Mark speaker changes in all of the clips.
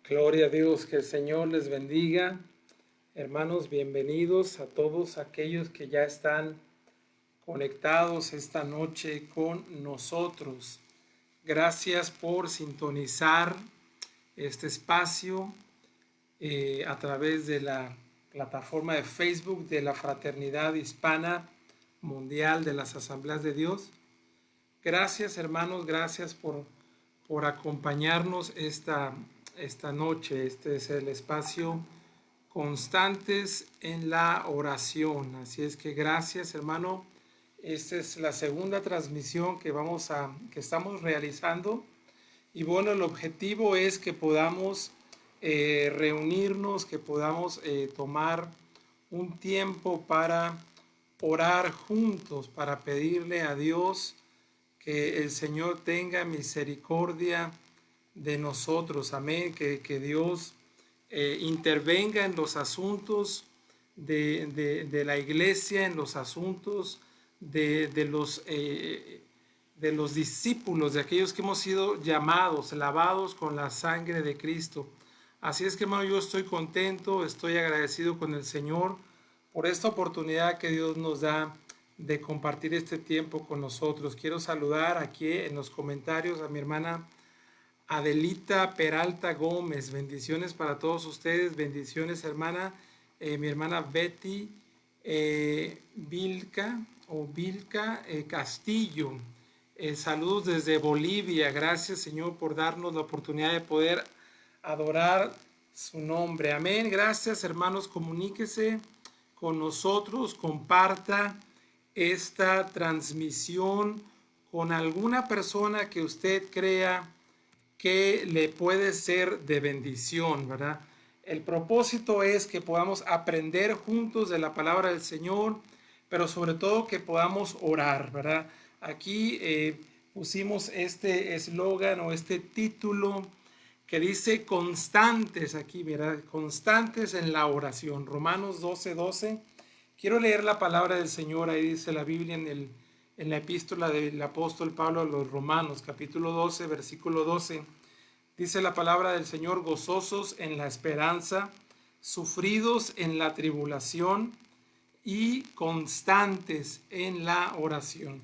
Speaker 1: Gloria a Dios, que el Señor les bendiga. Hermanos, bienvenidos a todos aquellos que ya están conectados esta noche con nosotros. Gracias por sintonizar este espacio a través de la plataforma de Facebook de la Fraternidad Hispana Mundial de las Asambleas de Dios. Gracias, hermanos, gracias por acompañarnos esta noche. Este es el espacio Constantes en la Oración. Así es que gracias, hermano. Esta es la segunda transmisión que estamos realizando. Y bueno, el objetivo es que podamos reunirnos, que podamos tomar un tiempo para orar juntos, para pedirle a Dios que el Señor tenga misericordia de nosotros. Amén. Que Dios intervenga en los asuntos de la iglesia, en los asuntos de los discípulos, de aquellos que hemos sido llamados, lavados con la sangre de Cristo. Así es que, hermano, yo estoy contento, estoy agradecido con el Señor por esta oportunidad que Dios nos da de compartir este tiempo con nosotros. Quiero saludar aquí en los comentarios a mi hermana Adelita Peralta Gómez. Bendiciones para todos ustedes. Bendiciones, hermana. Mi hermana Betty Vilca Castillo. Saludos desde Bolivia. Gracias, Señor, por darnos la oportunidad de poder adorar su nombre. Amén. Gracias, hermanos. Comuníquese con nosotros. Comparta esta transmisión con alguna persona que usted crea que le puede ser de bendición, ¿verdad? El propósito es que podamos aprender juntos de la palabra del Señor, pero sobre todo que podamos orar, ¿verdad? Aquí pusimos este eslogan o este título que dice constantes aquí, ¿verdad? Constantes en la oración. Romanos 12:12. Quiero leer la palabra del Señor. Ahí dice la Biblia en la epístola del apóstol Pablo a los Romanos, capítulo 12, versículo 12. Dice la palabra del Señor: gozosos en la esperanza, sufridos en la tribulación y constantes en la oración.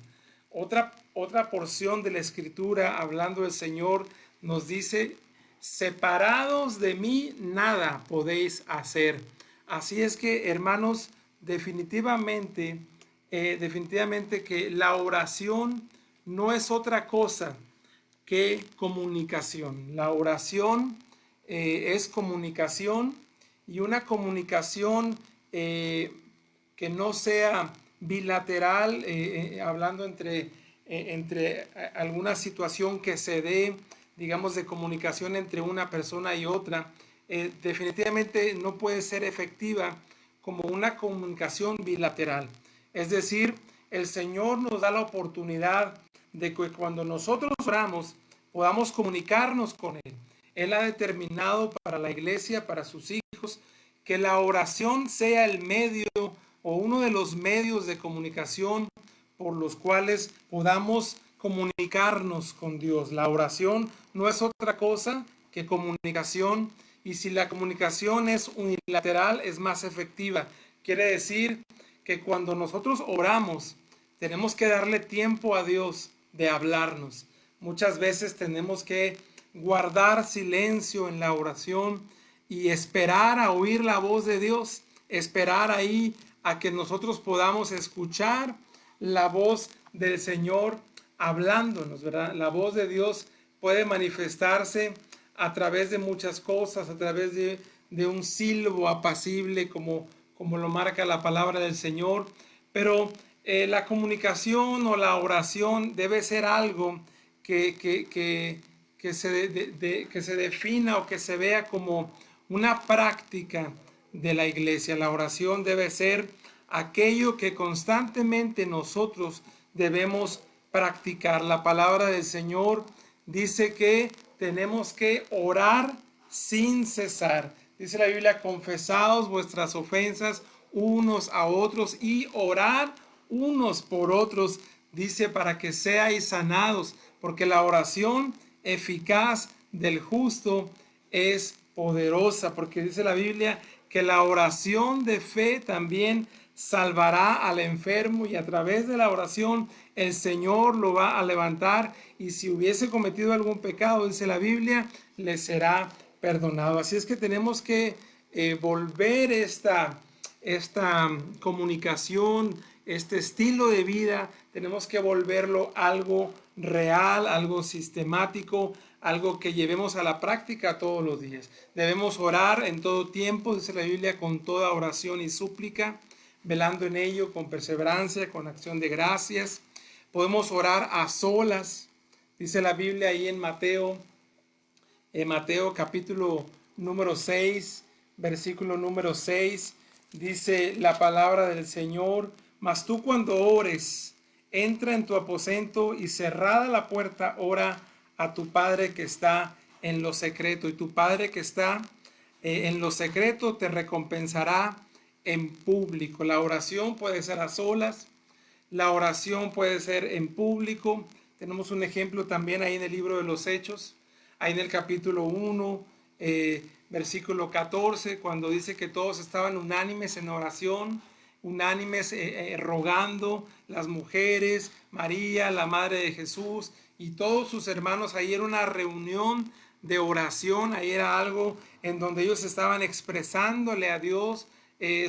Speaker 1: Otra porción de la Escritura, hablando del Señor, nos dice: separados de mí nada podéis hacer. Así es que, hermanos, definitivamente que la oración no es otra cosa que comunicación. La oración es comunicación, y una comunicación que no sea bilateral, hablando entre alguna situación que se dé, digamos, de comunicación entre una persona y otra, definitivamente no puede ser efectiva como una comunicación bilateral. Es decir, el Señor nos da la oportunidad de que cuando nosotros oramos podamos comunicarnos con Él. Él ha determinado para la iglesia, para sus hijos, que la oración sea el medio o uno de los medios de comunicación por los cuales podamos comunicarnos con Dios. La oración no es otra cosa que comunicación, y si la comunicación es unilateral, es más efectiva. Quiere decir que cuando nosotros oramos, tenemos que darle tiempo a Dios de hablarnos. Muchas veces tenemos que guardar silencio en la oración y esperar a oír la voz de Dios, esperar ahí a que nosotros podamos escuchar la voz del Señor hablándonos, ¿verdad? La voz de Dios puede manifestarse a través de muchas cosas, a través de un silbo apacible, como lo marca la palabra del Señor, pero la comunicación o la oración debe ser algo que se defina o que se vea como una práctica de la iglesia. La oración debe ser aquello que constantemente nosotros debemos practicar. La palabra del Señor dice que tenemos que orar sin cesar. Dice la Biblia: confesaos vuestras ofensas unos a otros y orar unos por otros, dice, para que seáis sanados, porque la oración eficaz del justo es poderosa, porque dice la Biblia que la oración de fe también salvará al enfermo, y a través de la oración el Señor lo va a levantar, y si hubiese cometido algún pecado, dice la Biblia, le será perdonado. Así es que tenemos que volver esta comunicación, este estilo de vida, tenemos que volverlo algo real, algo sistemático, algo que llevemos a la práctica todos los días. Debemos orar en todo tiempo, dice la Biblia, con toda oración y súplica, velando en ello con perseverancia, con acción de gracias. Podemos orar a solas, dice la Biblia ahí en Mateo capítulo número 6, versículo número 6, dice la palabra del Señor: mas tú, cuando ores, entra en tu aposento y cerrada la puerta, ora a tu Padre que está en lo secreto, y tu Padre que está en lo secreto te recompensará en público. La oración puede ser a solas, la oración puede ser en público. Tenemos un ejemplo también ahí en el libro de los Hechos, ahí en el capítulo 1, versículo 14, cuando dice que todos estaban unánimes en oración, unánimes rogando, las mujeres, María, la madre de Jesús, y todos sus hermanos. Ahí era una reunión de oración, ahí era algo en donde ellos estaban expresándole a Dios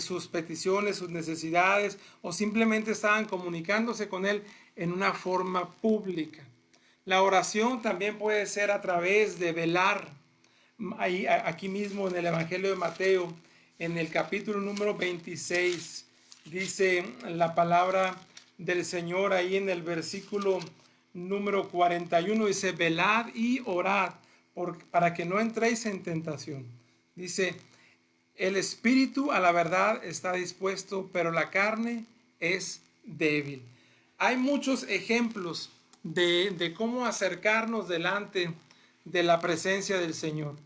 Speaker 1: sus peticiones, sus necesidades, o simplemente estaban comunicándose con Él en una forma pública. La oración también puede ser a través de velar. Ahí, aquí mismo en el Evangelio de Mateo, en el capítulo número 26, dice la palabra del Señor ahí en el versículo número 41, dice: velad y orad para que no entréis en tentación. Dice: el espíritu a la verdad está dispuesto, pero la carne es débil. Hay muchos ejemplos de cómo acercarnos delante de la presencia del Señor.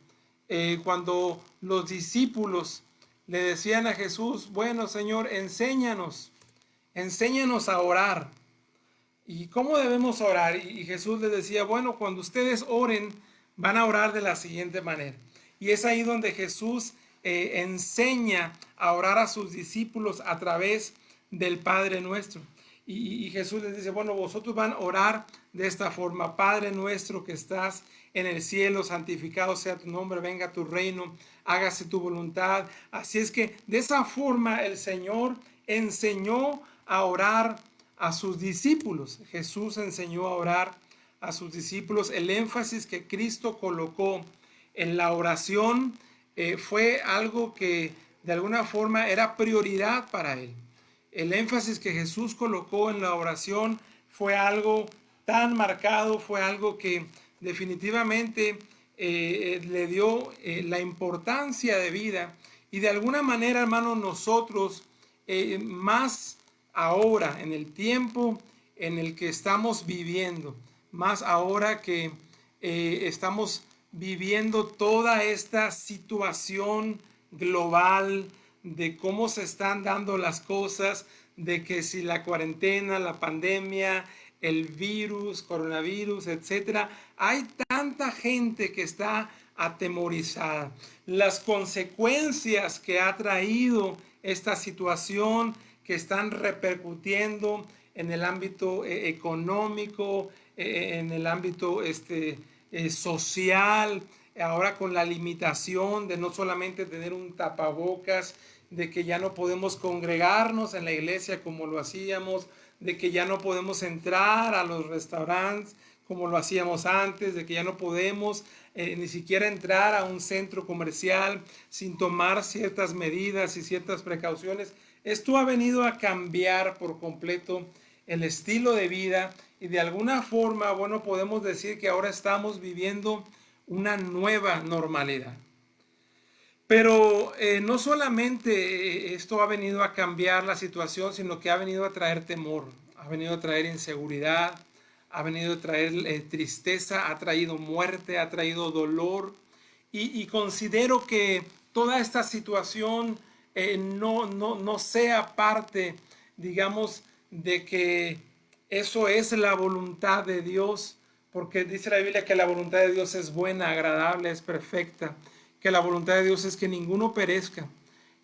Speaker 1: Cuando los discípulos le decían a Jesús: bueno, Señor, enséñanos a orar. ¿Y cómo debemos orar? Y Jesús les decía: bueno, cuando ustedes oren, van a orar de la siguiente manera. Y es ahí donde Jesús enseña a orar a sus discípulos a través del Padre Nuestro. Y Jesús les dice: bueno, vosotros van a orar de esta forma: Padre nuestro que estás en el cielo, santificado sea tu nombre, venga tu reino, hágase tu voluntad. Así es que de esa forma el Señor enseñó a orar a sus discípulos. Jesús enseñó a orar a sus discípulos. El énfasis que Cristo colocó en la oración fue algo que de alguna forma era prioridad para él. El énfasis que Jesús colocó en la oración fue algo tan marcado, fue algo que definitivamente le dio la importancia de vida. Y de alguna manera, hermanos, nosotros más ahora, en el tiempo en el que estamos viviendo, más ahora que estamos viviendo toda esta situación global de cómo se están dando las cosas, de que si la cuarentena, la pandemia, el virus, coronavirus, etcétera, hay tanta gente que está atemorizada. Las consecuencias que ha traído esta situación, que están repercutiendo en el ámbito económico, en el ámbito social, ahora con la limitación de no solamente tener un tapabocas, de que ya no podemos congregarnos en la iglesia como lo hacíamos, de que ya no podemos entrar a los restaurantes como lo hacíamos antes, de que ya no podemos ni siquiera entrar a un centro comercial sin tomar ciertas medidas y ciertas precauciones. Esto ha venido a cambiar por completo el estilo de vida y de alguna forma, bueno, podemos decir que ahora estamos viviendo una nueva normalidad. Pero no solamente esto ha venido a cambiar la situación, sino que ha venido a traer temor, ha venido a traer inseguridad, ha venido a traer tristeza, ha traído muerte, ha traído dolor. Y considero que toda esta situación no sea parte, digamos, de que eso es la voluntad de Dios, porque dice la Biblia que la voluntad de Dios es buena, agradable, es perfecta, que la voluntad de Dios es que ninguno perezca,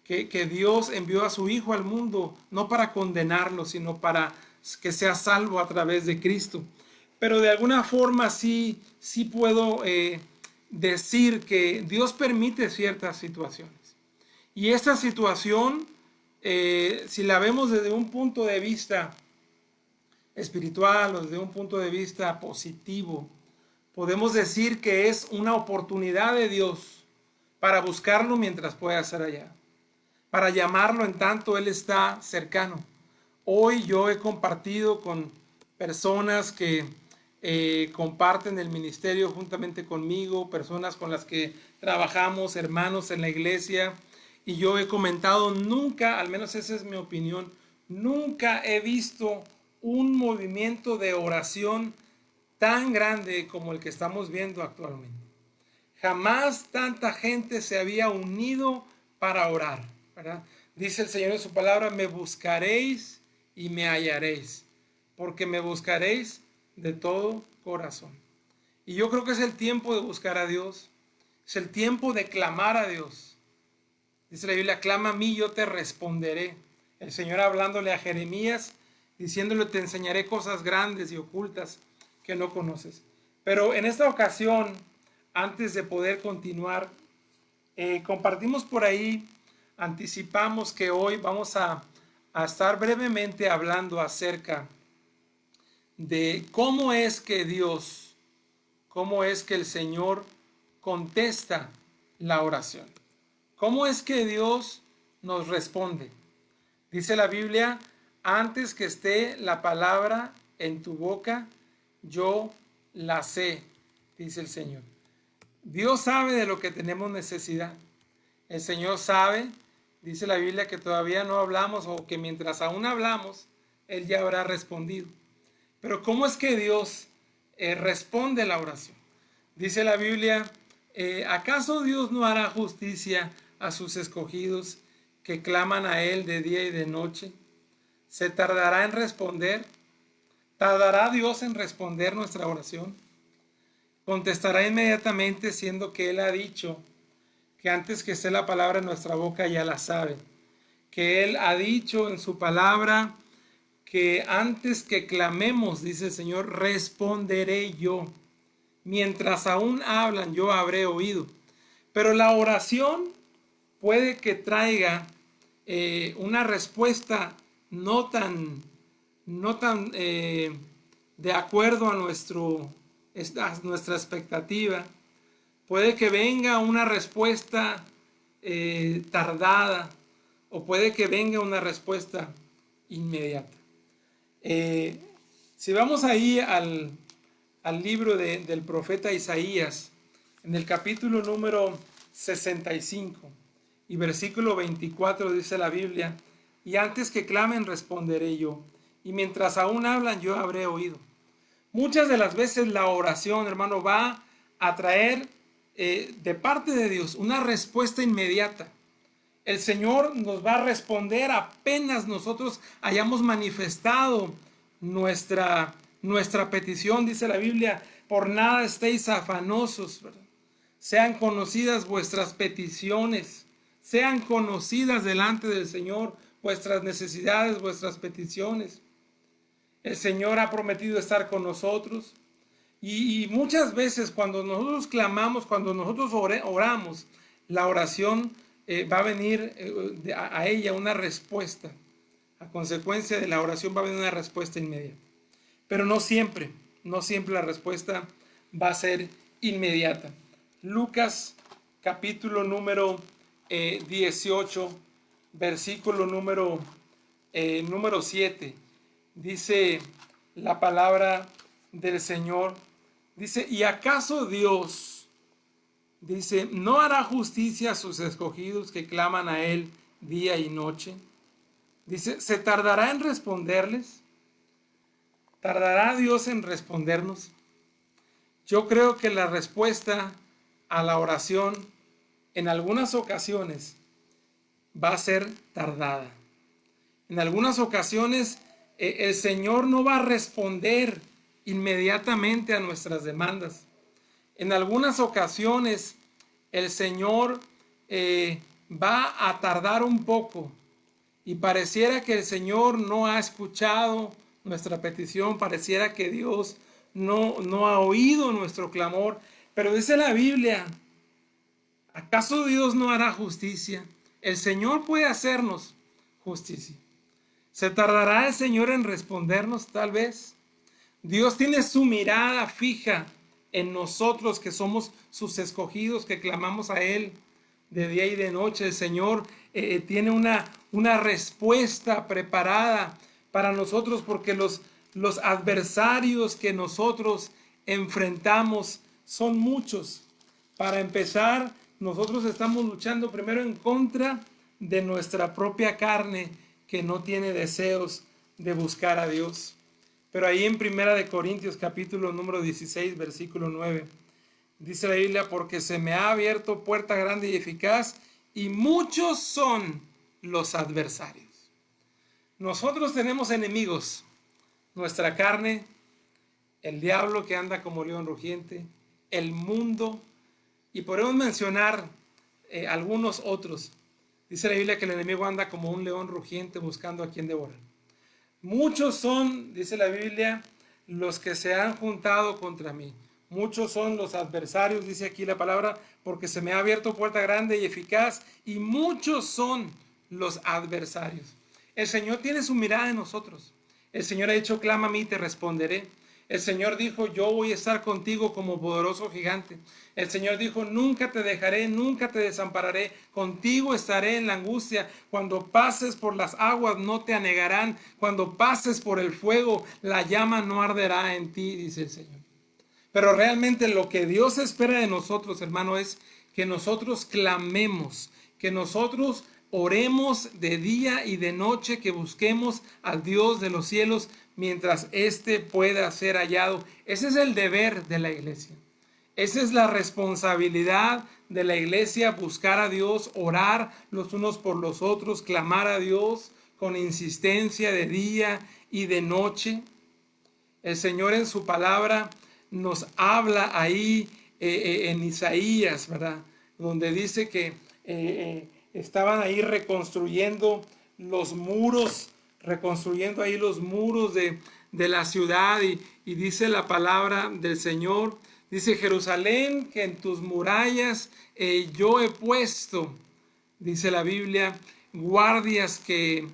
Speaker 1: que Dios envió a su Hijo al mundo, no para condenarlo, sino para que sea salvo a través de Cristo. Pero de alguna forma sí puedo decir que Dios permite ciertas situaciones. Y esta situación, si la vemos desde un punto de vista espiritual o desde un punto de vista positivo, podemos decir que es una oportunidad de Dios para buscarlo mientras pueda ser allá, para llamarlo en tanto Él está cercano. Hoy yo he compartido con personas que comparten el ministerio juntamente conmigo, personas con las que trabajamos, hermanos en la iglesia, y yo he comentado, nunca, al menos esa es mi opinión, nunca he visto un movimiento de oración tan grande como el que estamos viendo actualmente. Jamás tanta gente se había unido para orar, ¿verdad? Dice el Señor en su palabra, me buscaréis y me hallaréis, porque me buscaréis de todo corazón. Y yo creo que es el tiempo de buscar a Dios, es el tiempo de clamar a Dios. Dice la Biblia, clama a mí, yo te responderé. El Señor hablándole a Jeremías, diciéndole, te enseñaré cosas grandes y ocultas que no conoces. Pero en esta ocasión, antes de poder continuar, compartimos por ahí, anticipamos que hoy vamos a estar brevemente hablando acerca de cómo es que Dios, cómo es que el Señor contesta la oración. ¿Cómo es que Dios nos responde? Dice la Biblia, antes que esté la palabra en tu boca, yo la sé, dice el Señor. Dios sabe de lo que tenemos necesidad. El Señor sabe, dice la Biblia, que todavía no hablamos o que mientras aún hablamos, Él ya habrá respondido. Pero ¿cómo es que Dios responde la oración? Dice la Biblia, ¿acaso Dios no hará justicia a sus escogidos que claman a Él de día y de noche? ¿Se tardará en responder? ¿Tardará Dios en responder nuestra oración? Contestará inmediatamente, siendo que Él ha dicho que antes que esté la palabra en nuestra boca ya la sabe. Que Él ha dicho en su palabra que antes que clamemos, dice el Señor, responderé yo. Mientras aún hablan, yo habré oído. Pero la oración puede que traiga una respuesta no tan no tan de acuerdo a nuestra expectativa. Puede que venga una respuesta tardada, o puede que venga una respuesta inmediata. Si vamos ahí al libro del profeta Isaías, en el capítulo número 65 y versículo 24 dice la Biblia: y antes que clamen responderé yo, y mientras aún hablan yo habré oído. Muchas de las veces la oración, hermano, va a traer de parte de Dios una respuesta inmediata. El Señor nos va a responder apenas nosotros hayamos manifestado nuestra petición. Dice la Biblia: por nada estéis afanosos, ¿verdad? Sean conocidas vuestras peticiones, sean conocidas delante del Señor vuestras necesidades, vuestras peticiones. El Señor ha prometido estar con nosotros. Y muchas veces cuando nosotros clamamos, cuando nosotros oramos, la oración va a venir a ella una respuesta. A consecuencia de la oración va a venir una respuesta inmediata. Pero no siempre la respuesta va a ser inmediata. Lucas capítulo número 18, versículo número 7. Dice la palabra del Señor. Dice: ¿y acaso Dios, dice, no hará justicia a sus escogidos que claman a Él día y noche? Dice: ¿se tardará en responderles? ¿Tardará Dios en respondernos? Yo creo que la respuesta a la oración en algunas ocasiones va a ser tardada. En algunas ocasiones el Señor no va a responder inmediatamente a nuestras demandas. En algunas ocasiones el Señor va a tardar un poco, y pareciera que el Señor no ha escuchado nuestra petición, pareciera que Dios no ha oído nuestro clamor. Pero dice la Biblia: ¿acaso Dios no hará justicia? El Señor puede hacernos justicia. ¿Se tardará el Señor en respondernos? Tal vez. Dios tiene su mirada fija en nosotros, que somos sus escogidos, que clamamos a Él de día y de noche. El Señor tiene una respuesta preparada para nosotros, porque los adversarios que nosotros enfrentamos son muchos. Para empezar, nosotros estamos luchando primero en contra de nuestra propia carne, que no tiene deseos de buscar a Dios. Pero ahí en 1 Corintios capítulo número 16, versículo 9, dice la Biblia: porque se me ha abierto puerta grande y eficaz, y muchos son los adversarios. Nosotros tenemos enemigos: nuestra carne, el diablo que anda como león rugiente, el mundo, y podemos mencionar algunos otros. Dice la Biblia que el enemigo anda como un león rugiente buscando a quien devorar. Muchos son, dice la Biblia, los que se han juntado contra mí. Muchos son los adversarios, dice aquí la palabra, porque se me ha abierto puerta grande y eficaz, y muchos son los adversarios. El Señor tiene su mirada en nosotros. El Señor ha dicho: clama a mí y te responderé. El Señor dijo: yo voy a estar contigo como poderoso gigante. El Señor dijo: nunca te dejaré, nunca te desampararé. Contigo estaré en la angustia. Cuando pases por las aguas no te anegarán. Cuando pases por el fuego, la llama no arderá en ti, dice el Señor. Pero realmente lo que Dios espera de nosotros, hermano, es que nosotros clamemos, que nosotros oremos de día y de noche, que busquemos al Dios de los cielos mientras éste pueda ser hallado. Ese es el deber de la iglesia. Esa es la responsabilidad de la iglesia: buscar a Dios, orar los unos por los otros, clamar a Dios con insistencia de día y de noche. El Señor en su palabra nos habla ahí en Isaías, ¿verdad? Donde dice que estaban ahí reconstruyendo los muros, de la ciudad, y dice la palabra del Señor, dice: Jerusalén, que en tus murallas yo he puesto, dice la Biblia, guardias que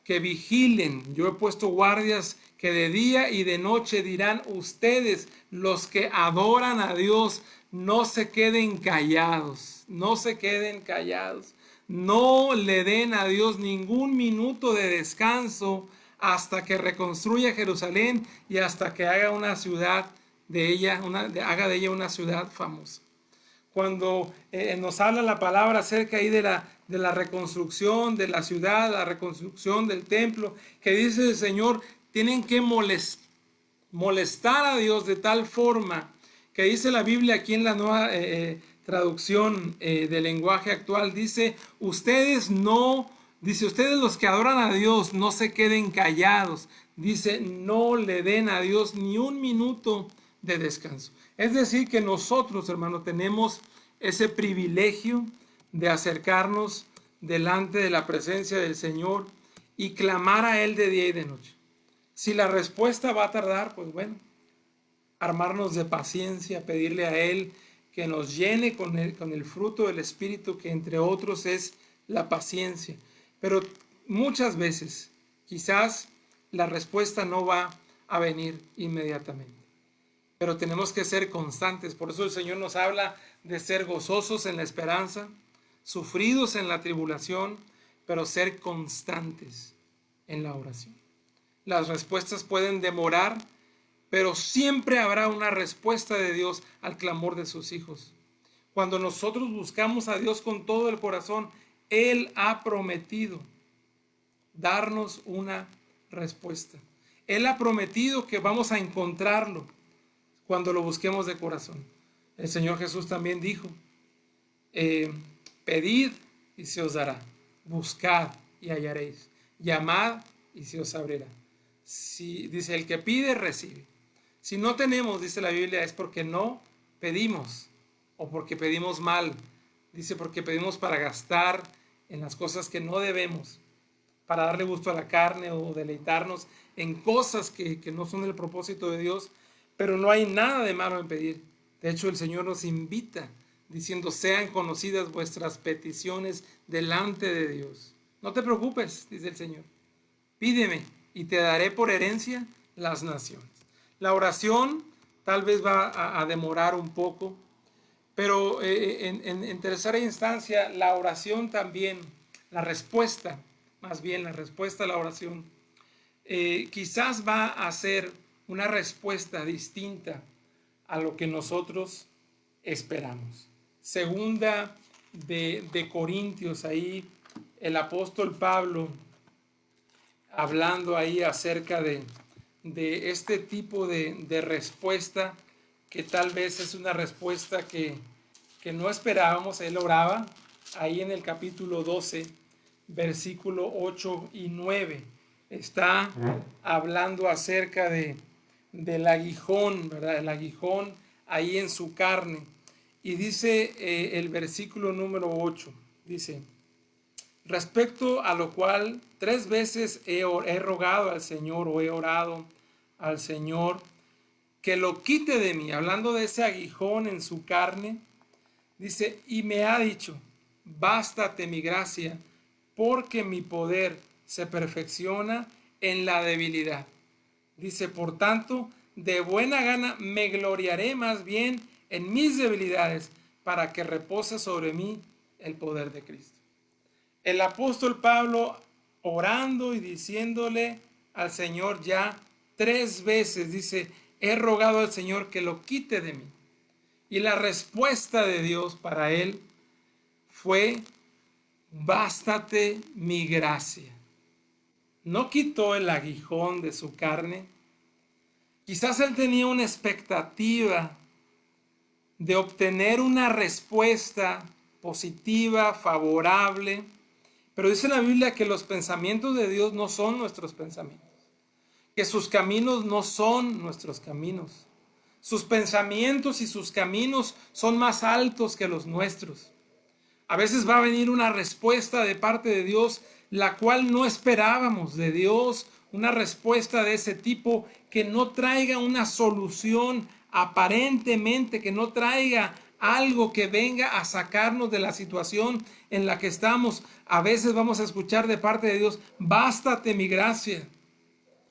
Speaker 1: que vigilen. Yo he puesto guardias que de día y de noche dirán: ustedes, los que adoran a Dios, no se queden callados, no se queden callados. No le den a Dios ningún minuto de descanso hasta que reconstruya Jerusalén y hasta que haga una ciudad de ella, haga de ella una ciudad famosa. Cuando nos habla la palabra acerca ahí de la reconstrucción de la ciudad, la reconstrucción del templo, que dice el Señor, tienen que molestar a Dios de tal forma que dice la Biblia aquí en la nueva traducción del lenguaje actual, dice, ustedes los que adoran a Dios, no se queden callados. Dice, no le den a Dios ni un minuto de descanso. Es decir, que nosotros, hermanos, tenemos ese privilegio de acercarnos delante de la presencia del Señor y clamar a Él de día y de noche. Si la respuesta va a tardar, pues bueno, armarnos de paciencia, pedirle a Él que nos llene con el fruto del Espíritu, que entre otros es la paciencia. Pero muchas veces, quizás la respuesta no va a venir inmediatamente. Pero tenemos que ser constantes. Por eso el Señor nos habla de ser gozosos en la esperanza, sufridos en la tribulación, pero ser constantes en la oración. Las respuestas pueden demorar, pero siempre habrá una respuesta de Dios al clamor de sus hijos. Cuando nosotros buscamos a Dios con todo el corazón, Él ha prometido darnos una respuesta. Él ha prometido que vamos a encontrarlo cuando lo busquemos de corazón. El Señor Jesús también dijo, pedid y se os dará, buscad y hallaréis, llamad y se os abrirá. Dice, el que pide, recibe. Si no tenemos, dice la Biblia, es porque no pedimos o porque pedimos mal. Dice, porque pedimos para gastar en las cosas que no debemos, para darle gusto a la carne o deleitarnos en cosas que no son el propósito de Dios. Pero no hay nada de malo en pedir. De hecho, el Señor nos invita diciendo, sean conocidas vuestras peticiones delante de Dios. No te preocupes, dice el Señor. Pídeme y te daré por herencia las naciones. La oración tal vez va a demorar un poco, pero en tercera instancia, la oración también, la respuesta a la oración, quizás va a ser una respuesta distinta a lo que nosotros esperamos. Segunda de Corintios, ahí el apóstol Pablo, hablando ahí acerca de este tipo de respuesta, que tal vez es una respuesta que no esperábamos. Él oraba ahí en el capítulo 12, versículo 8 y 9. Está hablando acerca del aguijón, ¿verdad? El aguijón ahí en su carne. Y dice el versículo número 8, dice, respecto a lo cual 3 veces he rogado al Señor, o he orado al Señor, que lo quite de mí, hablando de ese aguijón en su carne. Dice, y me ha dicho, bástate mi gracia, porque mi poder se perfecciona en la debilidad. Dice, por tanto, de buena gana me gloriaré más bien en mis debilidades, para que repose sobre mí el poder de Cristo. El apóstol Pablo orando y diciéndole al Señor ya 3 veces, dice, he rogado al Señor que lo quite de mí. Y la respuesta de Dios para él fue, bástate mi gracia. No quitó el aguijón de su carne. Quizás él tenía una expectativa de obtener una respuesta positiva, favorable, pero dice la Biblia que los pensamientos de Dios no son nuestros pensamientos, que sus caminos no son nuestros caminos. Sus pensamientos y sus caminos son más altos que los nuestros. A veces va a venir una respuesta de parte de Dios, la cual no esperábamos de Dios, una respuesta de ese tipo que no traiga una solución aparentemente, que no traiga algo que venga a sacarnos de la situación en la que estamos. A veces vamos a escuchar de parte de Dios: bástate mi gracia,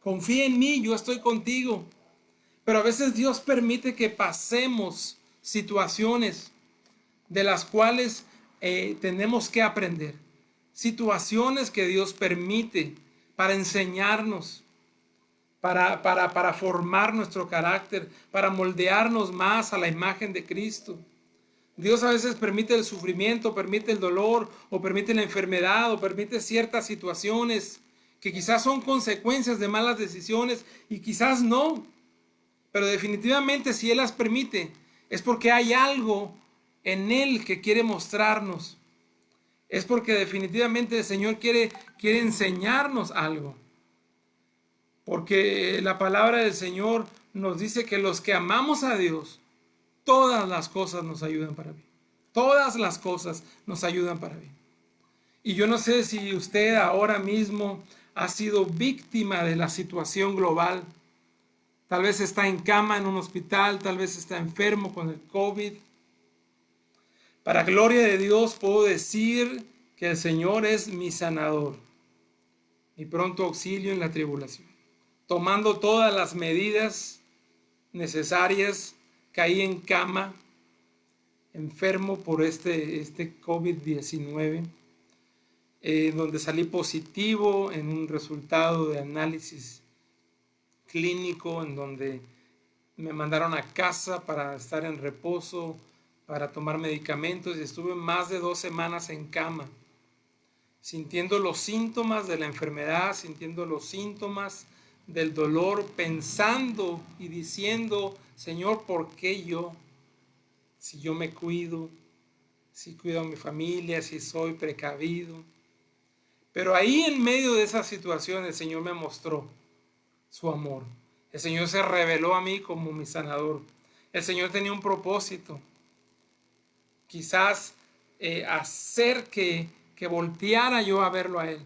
Speaker 1: confía en mí, yo estoy contigo. Pero a veces Dios permite que pasemos situaciones de las cuales tenemos que aprender. Situaciones que Dios permite para enseñarnos, para formar nuestro carácter, para moldearnos más a la imagen de Cristo. Dios a veces permite el sufrimiento, permite el dolor, o permite la enfermedad, o permite ciertas situaciones que quizás son consecuencias de malas decisiones y quizás no. Pero definitivamente, si Él las permite, es porque hay algo en Él que quiere mostrarnos. Es porque definitivamente el Señor quiere enseñarnos algo. Porque la palabra del Señor nos dice que los que amamos a Dios, todas las cosas nos ayudan para bien. Todas las cosas nos ayudan para bien. Y yo no sé si usted ahora mismo ha sido víctima de la situación global. Tal vez está en cama en un hospital, tal vez está enfermo con el COVID. Para gloria de Dios puedo decir que el Señor es mi sanador, mi pronto auxilio en la tribulación. Tomando todas las medidas necesarias, caí en cama, enfermo por este COVID-19, donde salí positivo en un resultado de análisis clínico, en donde me mandaron a casa para estar en reposo, para tomar medicamentos, y estuve más de 2 semanas en cama, sintiendo los síntomas de la enfermedad, sintiendo los síntomas del dolor, pensando y diciendo: Señor, ¿por qué yo? Si yo me cuido, si cuido a mi familia, si soy precavido. Pero ahí, en medio de esa situación, el Señor me mostró su amor. El Señor se reveló a mí como mi sanador. El Señor tenía un propósito. Quizás hacer que volteara yo a verlo a Él.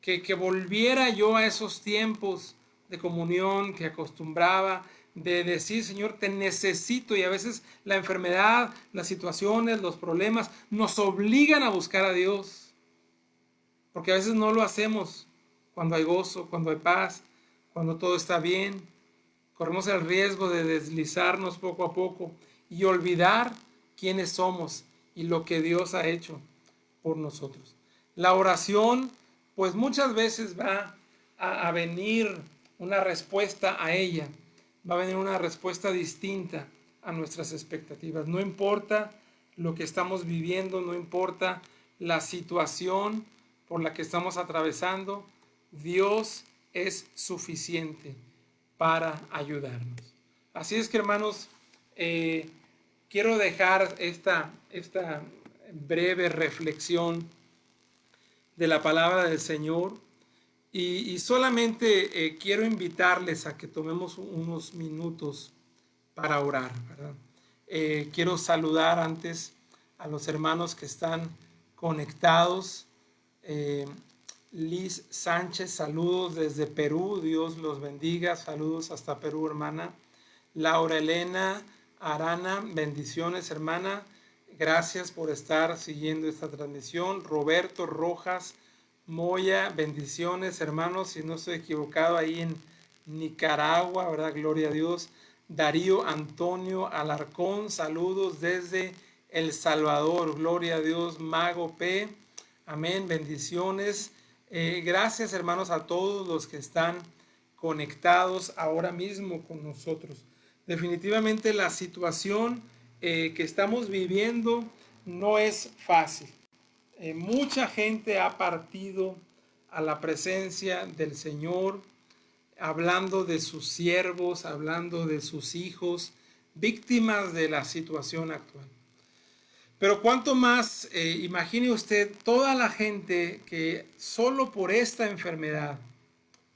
Speaker 1: Que volviera yo a esos tiempos de comunión que acostumbraba, de decir: Señor, te necesito. Y a veces la enfermedad, las situaciones, los problemas nos obligan a buscar a Dios. Porque a veces no lo hacemos cuando hay gozo, cuando hay paz, cuando todo está bien. Corremos el riesgo de deslizarnos poco a poco y olvidar quiénes somos y lo que Dios ha hecho por nosotros. La oración, pues muchas veces va a venir una respuesta a ella, va a venir una respuesta distinta a nuestras expectativas. No importa lo que estamos viviendo, no importa la situación por la que estamos atravesando, Dios es suficiente para ayudarnos. Así es que, hermanos, quiero dejar esta breve reflexión de la palabra del Señor y solamente quiero invitarles a que tomemos unos minutos para orar, ¿verdad? Quiero saludar antes a los hermanos que están conectados. Liz Sánchez, saludos desde Perú, Dios los bendiga, saludos hasta Perú, hermana. Laura Elena Arana, bendiciones, hermana, gracias por estar siguiendo esta transmisión. Roberto Rojas Moya, bendiciones, hermanos, si no estoy equivocado, ahí en Nicaragua, ¿verdad? Gloria a Dios. Darío Antonio Alarcón, saludos desde El Salvador, gloria a Dios. Mago P, amén, bendiciones. Gracias, hermanos, a todos los que están conectados ahora mismo con nosotros. Definitivamente la situación que estamos viviendo no es fácil. Mucha gente ha partido a la presencia del Señor, hablando de sus siervos, hablando de sus hijos, víctimas de la situación actual. Pero cuánto más, imagine usted toda la gente que solo por esta enfermedad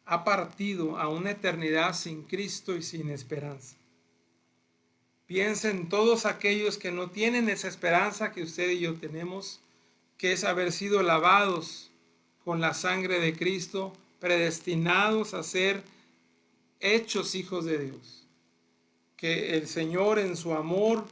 Speaker 1: ha partido a una eternidad sin Cristo y sin esperanza. Piensen todos aquellos que no tienen esa esperanza que usted y yo tenemos, que es haber sido lavados con la sangre de Cristo, predestinados a ser hechos hijos de Dios. Que el Señor, en su amor,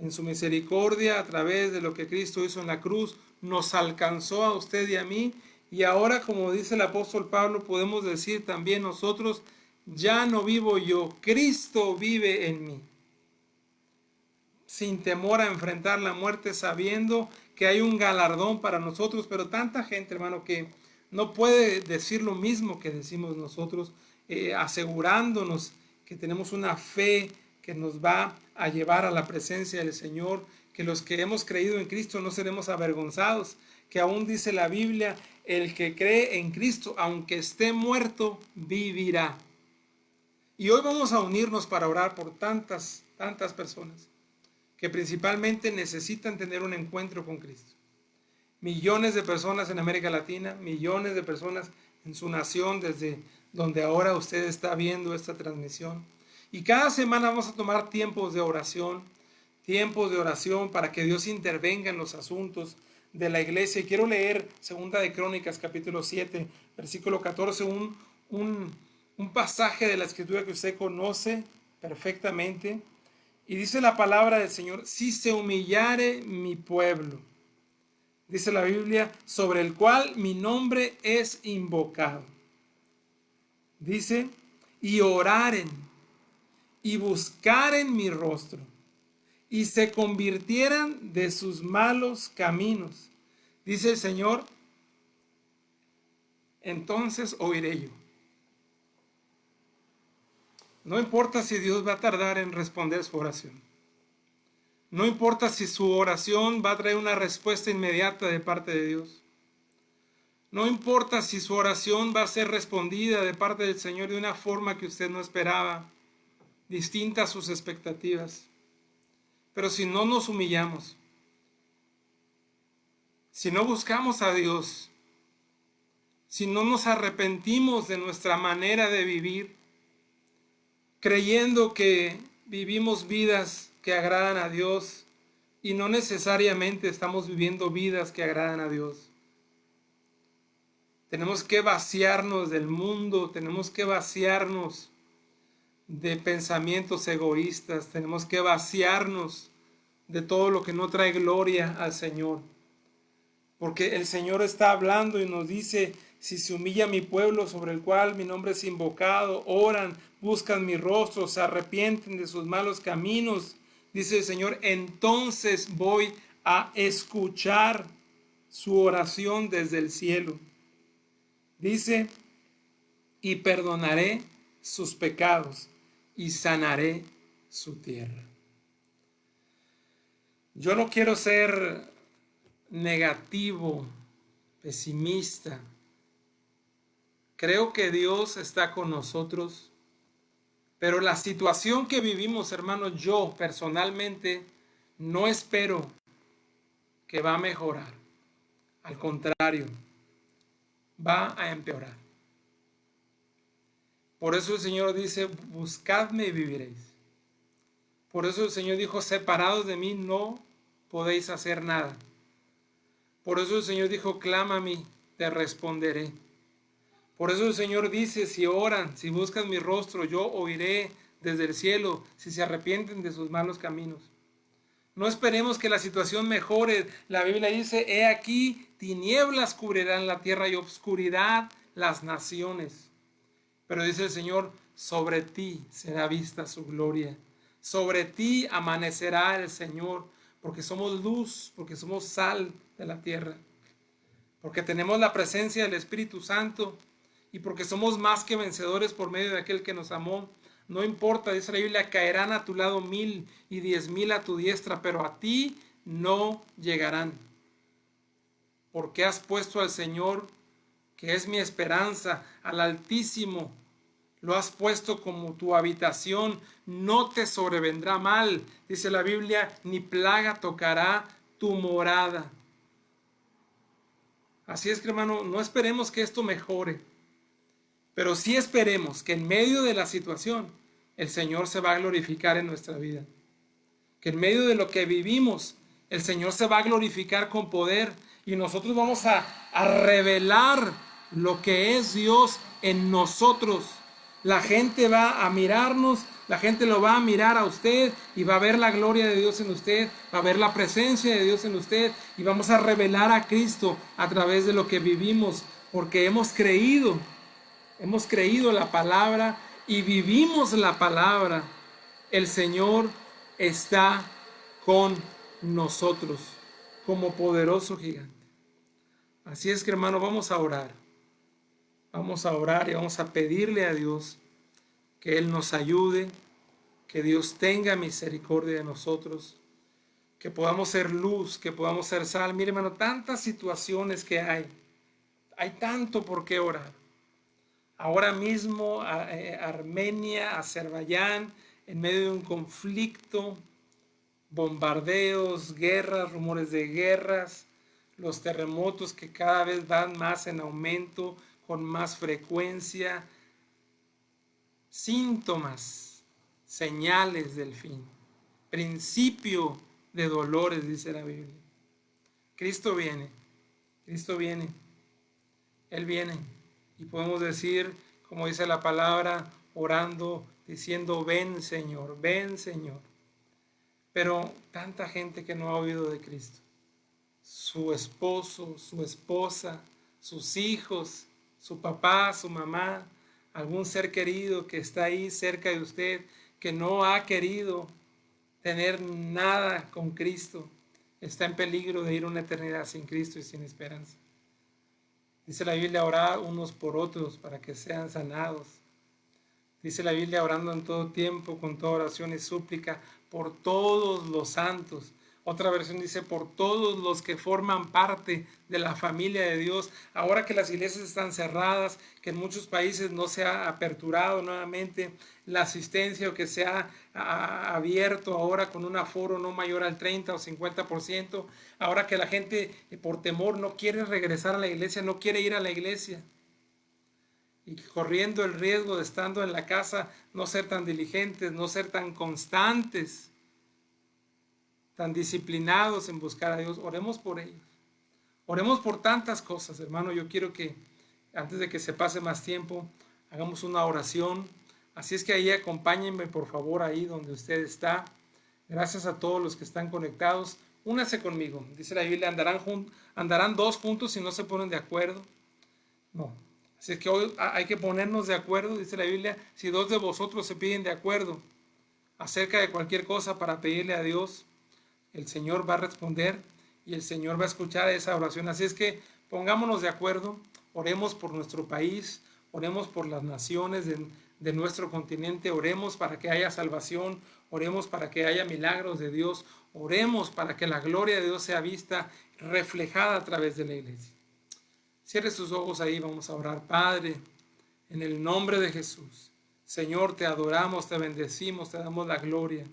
Speaker 1: En su misericordia, a través de lo que Cristo hizo en la cruz, nos alcanzó a usted y a mí. Y ahora, como dice el apóstol Pablo, podemos decir también nosotros, ya no vivo yo, Cristo vive en mí. Sin temor a enfrentar la muerte, sabiendo que hay un galardón para nosotros. Pero tanta gente, hermano, que no puede decir lo mismo que decimos nosotros, asegurándonos que tenemos una fe que nos va a llevar a la presencia del Señor, que los que hemos creído en Cristo no seremos avergonzados, que aún dice la Biblia, el que cree en Cristo, aunque esté muerto, vivirá. Y hoy vamos a unirnos para orar por tantas personas que principalmente necesitan tener un encuentro con Cristo. Millones de personas en América Latina, millones de personas en su nación, desde donde ahora usted está viendo esta transmisión. Y cada semana vamos a tomar tiempos de oración para que Dios intervenga en los asuntos de la iglesia. Y quiero leer 2 de Crónicas, capítulo 7, versículo 14, un pasaje de la Escritura que usted conoce perfectamente. Y dice la palabra del Señor, si se humillare mi pueblo, dice la Biblia, sobre el cual mi nombre es invocado. Dice, y oraren, y buscaren mi rostro, y se convirtieran de sus malos caminos. Dice el Señor, entonces oiré yo. No importa si Dios va a tardar en responder su oración. No importa si su oración va a traer una respuesta inmediata de parte de Dios. No importa si su oración va a ser respondida de parte del Señor de una forma que usted no esperaba, distinta a sus expectativas. Pero si no nos humillamos, si no buscamos a Dios, si no nos arrepentimos de nuestra manera de vivir, creyendo que vivimos vidas que agradan a Dios y no necesariamente estamos viviendo vidas que agradan a Dios. Tenemos que vaciarnos del mundo, tenemos que vaciarnos de pensamientos egoístas, tenemos que vaciarnos de todo lo que no trae gloria al Señor. Porque el Señor está hablando y nos dice, si se humilla mi pueblo sobre el cual mi nombre es invocado, oran, buscan mi rostro, se arrepienten de sus malos caminos, dice el Señor, entonces voy a escuchar su oración desde el cielo. Dice, y perdonaré sus pecados y sanaré su tierra. Yo no quiero ser negativo, pesimista. Creo que Dios está con nosotros, pero la situación que vivimos, hermanos, yo personalmente no espero que va a mejorar. Al contrario, va a empeorar. Por eso el Señor dice, buscadme y viviréis. Por eso el Señor dijo, separados de mí no podéis hacer nada. Por eso el Señor dijo, clama a mí, te responderé. Por eso el Señor dice, si oran, si buscan mi rostro, yo oiré desde el cielo, si se arrepienten de sus malos caminos. No esperemos que la situación mejore. La Biblia dice, he aquí, tinieblas cubrirán la tierra y obscuridad las naciones. Pero dice el Señor, sobre ti será vista su gloria. Sobre ti amanecerá el Señor, porque somos luz, porque somos sal de la tierra. Porque tenemos la presencia del Espíritu Santo y porque somos más que vencedores por medio de aquel que nos amó. No importa, dice la Biblia, caerán a tu lado 1000 y 10,000 a tu diestra, pero a ti no llegarán. Porque has puesto al Señor, que es mi esperanza, al Altísimo, lo has puesto como tu habitación, no te sobrevendrá mal, dice la Biblia, ni plaga tocará tu morada. Así es que, hermano, no esperemos que esto mejore, pero sí esperemos que en medio de la situación el Señor se va a glorificar en nuestra vida. Que en medio de lo que vivimos el Señor se va a glorificar con poder y nosotros vamos a revelar lo que es Dios en nosotros. La gente va a mirarnos, La gente lo va a mirar a usted y va a ver la gloria de Dios en usted, va a ver la presencia de Dios en usted y vamos a revelar a Cristo a través de lo que vivimos, porque hemos creído la palabra y vivimos la palabra. El Señor está con nosotros como poderoso gigante. Así es que, hermano, vamos a orar. Vamos a orar y vamos a pedirle a Dios que Él nos ayude, que Dios tenga misericordia de nosotros, que podamos ser luz, que podamos ser sal. Mire, hermano, tantas situaciones que hay tanto por qué orar. Ahora mismo Armenia, Azerbaiyán, en medio de un conflicto, bombardeos, guerras, rumores de guerras, los terremotos que cada vez van más en aumento, con más frecuencia, síntomas, señales del fin, principio de dolores, dice la Biblia. Cristo viene, Él viene. Y podemos decir, como dice la palabra, orando, diciendo, ven Señor, ven Señor. Pero tanta gente que no ha oído de Cristo. Su esposo, su esposa, sus hijos, su papá, su mamá, algún ser querido que está ahí cerca de usted, que no ha querido tener nada con Cristo, está en peligro de ir una eternidad sin Cristo y sin esperanza. Dice la Biblia, orar unos por otros para que sean sanados. Dice la Biblia, orando en todo tiempo, con toda oración y súplica, por todos los santos. Otra versión dice, por todos los que forman parte de la familia de Dios. Ahora que las iglesias están cerradas, que en muchos países no se ha aperturado nuevamente la asistencia o que se ha abierto ahora con un aforo no mayor al 30 o 50%. Ahora que la gente por temor no quiere regresar a la iglesia, no quiere ir a la iglesia. Y corriendo el riesgo de estando en la casa, no ser tan diligentes, no ser tan constantes, tan disciplinados en buscar a Dios. Oremos por ellos. Oremos por tantas cosas, hermano. Yo quiero que antes de que se pase más tiempo, hagamos una oración. Así es que ahí acompáñenme, por favor, ahí donde usted está. Gracias a todos los que están conectados. Únase conmigo. Dice la Biblia, andarán dos juntos si no se ponen de acuerdo. No. Así es que hoy hay que ponernos de acuerdo, dice la Biblia, si dos de vosotros se piden de acuerdo acerca de cualquier cosa para pedirle a Dios, el Señor va a responder y el Señor va a escuchar esa oración. Así es que pongámonos de acuerdo, oremos por nuestro país, oremos por las naciones de nuestro continente, oremos para que haya salvación, oremos para que haya milagros de Dios, oremos para que la gloria de Dios sea vista, reflejada a través de la iglesia. Cierre sus ojos ahí, vamos a orar. Padre, en el nombre de Jesús, Señor, te adoramos, te bendecimos, te damos la gloria.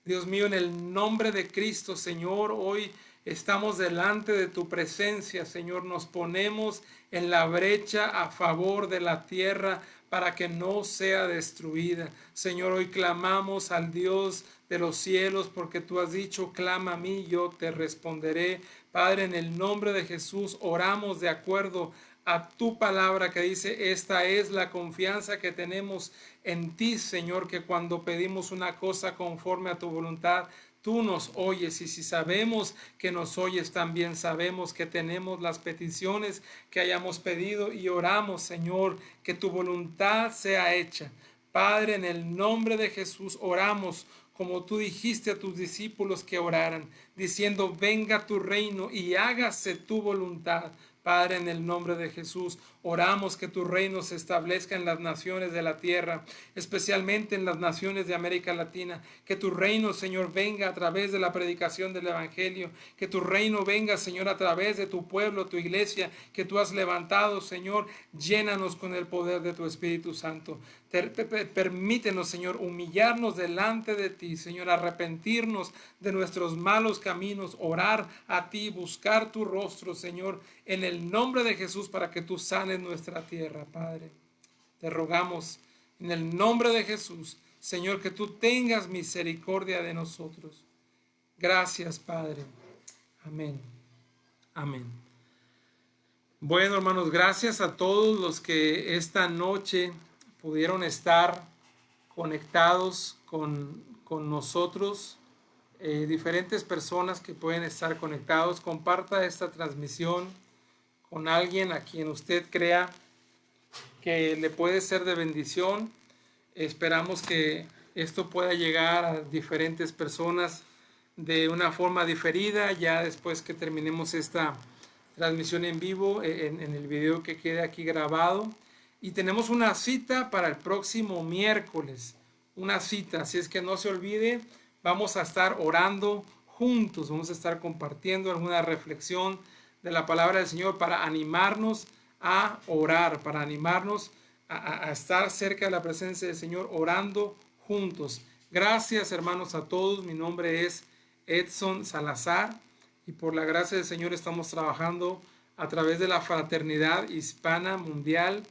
Speaker 1: Dios mío, en el nombre de Cristo, Señor, hoy estamos delante de tu presencia, Señor. Nos ponemos en la brecha a favor de la tierra para que no sea destruida. Señor, hoy clamamos al Dios de los cielos porque tú has dicho, clama a mí, yo te responderé. Padre, en el nombre de Jesús, oramos de acuerdo a tu palabra que dice, esta es la confianza que tenemos en ti, Señor, que cuando pedimos una cosa conforme a tu voluntad, tú nos oyes, y si sabemos que nos oyes, también sabemos que tenemos las peticiones que hayamos pedido y oramos, Señor, que tu voluntad sea hecha. Padre, en el nombre de Jesús oramos como tú dijiste a tus discípulos que oraran, diciendo, venga tu reino y hágase tu voluntad. Padre, en el nombre de Jesús, oramos que tu reino se establezca en las naciones de la tierra, especialmente en las naciones de América Latina. Que tu reino, Señor, venga a través de la predicación del Evangelio. Que tu reino venga, Señor, a través de tu pueblo, tu iglesia, que tú has levantado, Señor. Llénanos con el poder de tu Espíritu Santo. Permítenos, Señor, humillarnos delante de ti, Señor, arrepentirnos de nuestros malos caminos, orar a ti, buscar tu rostro, Señor, en el nombre de Jesús, para que tú sanes nuestra tierra, Padre. Te rogamos en el nombre de Jesús, Señor, que tú tengas misericordia de nosotros. Gracias, Padre. Amén. Amén. Bueno, hermanos, gracias a todos los que esta noche pudieron estar conectados con nosotros, diferentes personas que pueden estar conectados. Comparta esta transmisión con alguien a quien usted crea que le puede ser de bendición. Esperamos que esto pueda llegar a diferentes personas de una forma diferida, ya después que terminemos esta transmisión en vivo, en el video que quede aquí grabado. Y tenemos una cita para el próximo miércoles, una cita, así es que no se olvide, vamos a estar orando juntos, vamos a estar compartiendo alguna reflexión de la palabra del Señor para animarnos a orar, para animarnos a estar cerca de la presencia del Señor, orando juntos. Gracias, hermanos, a todos. Mi nombre es Edson Salazar y por la gracia del Señor estamos trabajando a través de la Fraternidad Hispana Mundial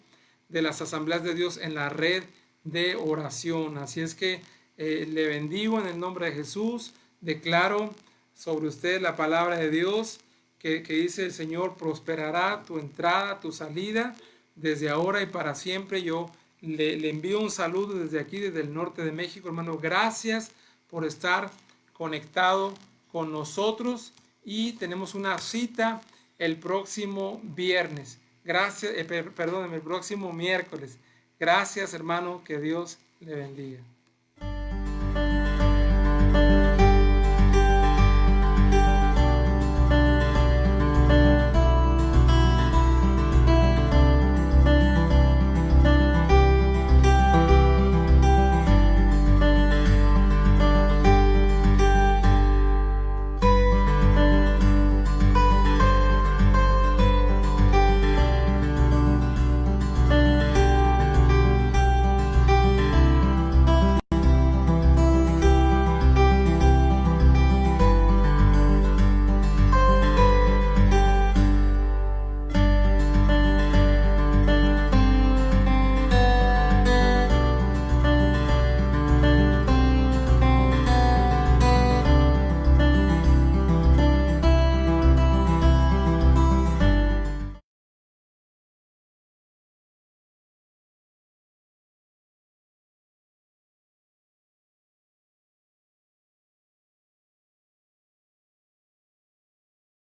Speaker 1: de las Asambleas de Dios en la red de oración. Así es que le bendigo en el nombre de Jesús. Declaro sobre usted la palabra de Dios que dice el Señor: prosperará tu entrada, tu salida, desde ahora y para siempre. Yo le envío un saludo desde aquí, desde el norte de México, hermano. Gracias por estar conectado con nosotros y tenemos una cita el próximo viernes. Gracias, perdóneme, el próximo miércoles. Gracias, hermano, que Dios le bendiga.